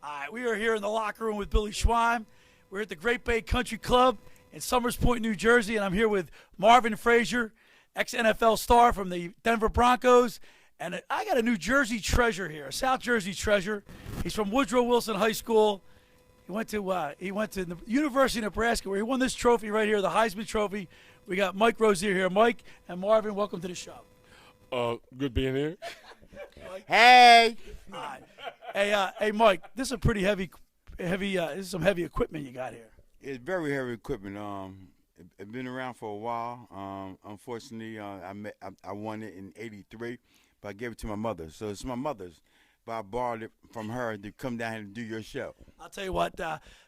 All right, we are here in the locker room with Billy Schweim. We're at the Great Bay Country Club in Somers Point, New Jersey, and I'm here with Marvin Frazier, ex-NFL star from the Denver Broncos. And I got a New Jersey treasure here, a South Jersey treasure. He's from Woodrow Wilson High School. He went to the University of Nebraska, where he won this trophy right here, the Heisman Trophy. We got Mike Rozier here. Mike and Marvin, welcome to the show. Good being here. Hey. Hi. Hey, Mike. This is a pretty heavy. This is some heavy equipment you got here. It's very heavy equipment. It's been around for a while. Unfortunately, I won it in '83, but I gave it to my mother. So it's my mother's, but I borrowed it from her to come down here and do your show. I'll tell you what.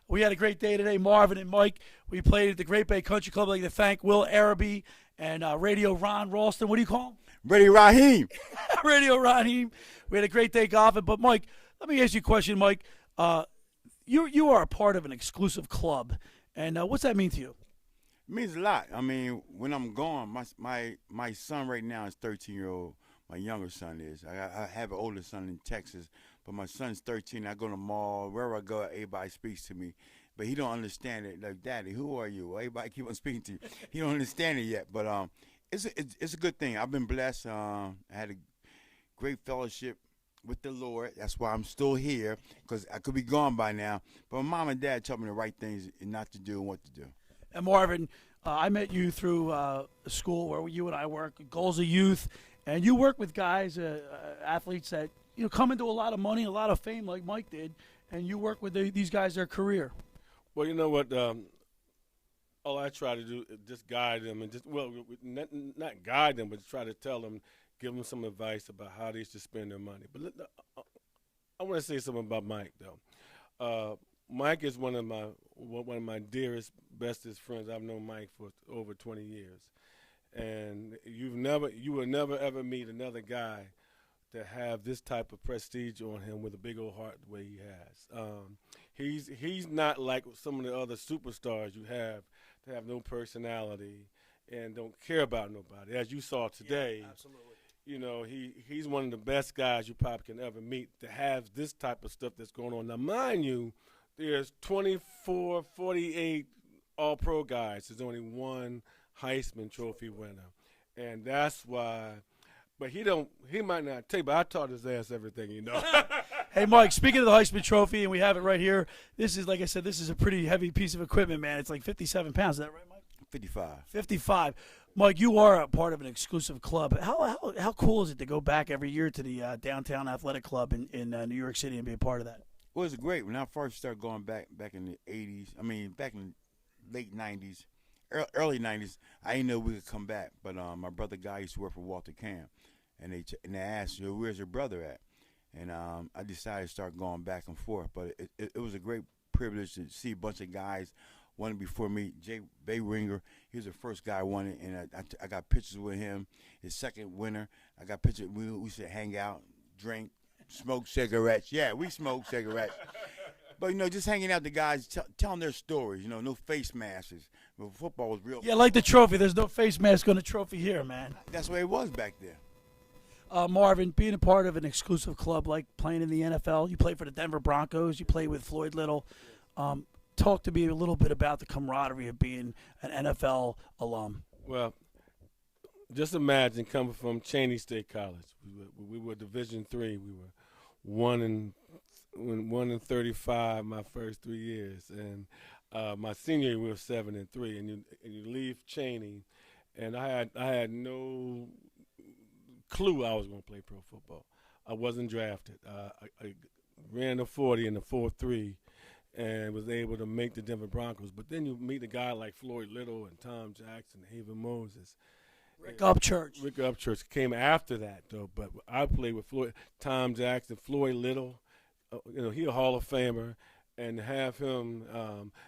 We had a great day today, Marvin and Mike. We played at the Great Bay Country Club. I'd like to thank Will Araby and Radio Ron Ralston. What do you call him? Radio Raheem. Radio Raheem. We had a great day golfing. But, Mike, let me ask you a question, Mike. You are a part of an exclusive club, and what's that mean to you? It means a lot. I mean, when I'm gone, my son right now is 13-year-old. My younger son is. I have an older son in Texas, but my son's 13. I go to the mall. Wherever I go, everybody speaks to me. But he don't understand it. Like, Daddy, who are you? Everybody keep on speaking to you. He don't understand it yet. But it's a good thing. I've been blessed. I had a great fellowship with the Lord. That's why I'm still here, because I could be gone by now. But my mom and dad taught me the right things and not to do and what to do. And Marvin, I met you through a school where you and I work, Goals of Youth, and you work with guys, athletes that come into a lot of money, a lot of fame, like Mike did, and you work with these guys their career. Well, you know what? All I try to do is just guide them, and not guide them, but try to tell them, give them some advice about how they should spend their money. But I want to say something about Mike, though. Mike is one of my dearest, bestest friends. I've known Mike for over 20 years, and you will never ever meet another guy to have this type of prestige on him with a big old heart the way he has. He's not like some of the other superstars you have that have no personality and don't care about nobody. As you saw today, yeah, absolutely. He's one of the best guys you probably can ever meet to have this type of stuff that's going on. Now, mind you, there's 24, 48 all-pro guys. There's only one Heisman Trophy winner, and that's why. But he might not tell you, but I taught his ass everything, Hey, Mike, speaking of the Heisman Trophy, and we have it right here, this is, like I said, this is a pretty heavy piece of equipment, man. It's like 57 pounds. Is that right, Mike? 55. 55. Mike, you are a part of an exclusive club. How cool is it to go back every year to the Downtown Athletic Club in New York City and be a part of that? Well, it was great. When I first started going back in the 80s, back in late 90s, early 90s, I didn't know we could come back. But my brother Guy used to work for Walter Camp, and they asked, where's your brother at? And I decided to start going back and forth. But it was a great privilege to see a bunch of guys won it before me. Jay Bayringer, he was the first guy who won it, and I got pictures with him. His second winner, I got pictures. We used to hang out, drink, smoke cigarettes. Yeah, we smoked cigarettes. But, just hanging out, the guys telling their stories, no face masks. But football was real. Yeah, like the trophy. There's no face mask on the trophy here, man. That's the way it was back there. Marvin, being a part of an exclusive club like playing in the NFL, you played for the Denver Broncos, you played with Floyd Little. Talk to me a little bit about the camaraderie of being an NFL alum. Well, just imagine coming from Cheney State College. We were Division III. We were 1 and 35 my first 3 years, and my senior year we were 7 and 3. And you leave Cheney, and I had no clue I was going to play pro football. I wasn't drafted. I ran the 40 in the 4.3 and was able to make the Denver Broncos. But then you meet a guy like Floyd Little and Tom Jackson, Haven Moses. Rick Upchurch. Rick Upchurch came after that, though. But I played with Tom Jackson, Floyd Little. He a Hall of Famer. And to have him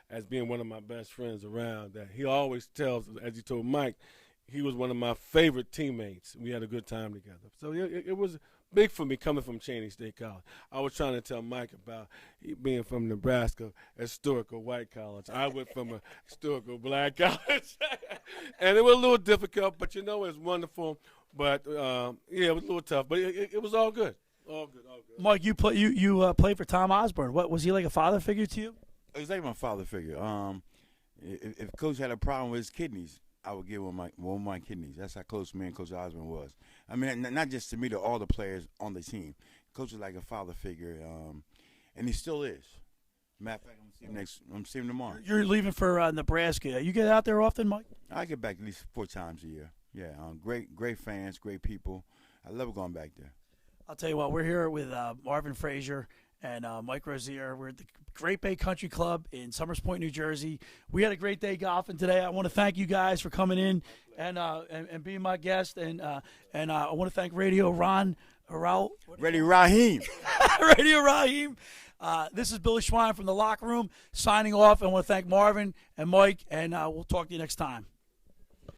as being one of my best friends around, that he always tells, as he told Mike, he was one of my favorite teammates. We had a good time together. So it was big for me coming from Cheney State College. I was trying to tell Mike about being from Nebraska, historical white college. I went from a historical black college. And it was a little difficult, but it was wonderful. But, it was a little tough. But it was all good. All good, all good. Mike, you played for Tom Osborne. What was he like, a father figure to you? He's like my father figure. If Coach had a problem with his kidneys, I would give him one of my kidneys. That's how close me and Coach Osborne was. I mean, not just to me, to all the players on the team. Coach is like a father figure, and he still is. Matter of fact, I'm seeing him tomorrow. You're leaving for Nebraska. You get out there often, Mike? I get back at least 4 times a year. Yeah, great fans, great people. I love going back there. I'll tell you what, we're here with Marvin Frazier and Mike Rozier. We're at the Great Bay Country Club in Summers Point, New Jersey. We had a great day golfing today. I want to thank you guys for coming in and being my guest. And I want to thank Radio Ron Raul. Radio Raheem. Radio Raheem. This is Billy Schweim from the locker room signing off. I want to thank Marvin and Mike, and we'll talk to you next time.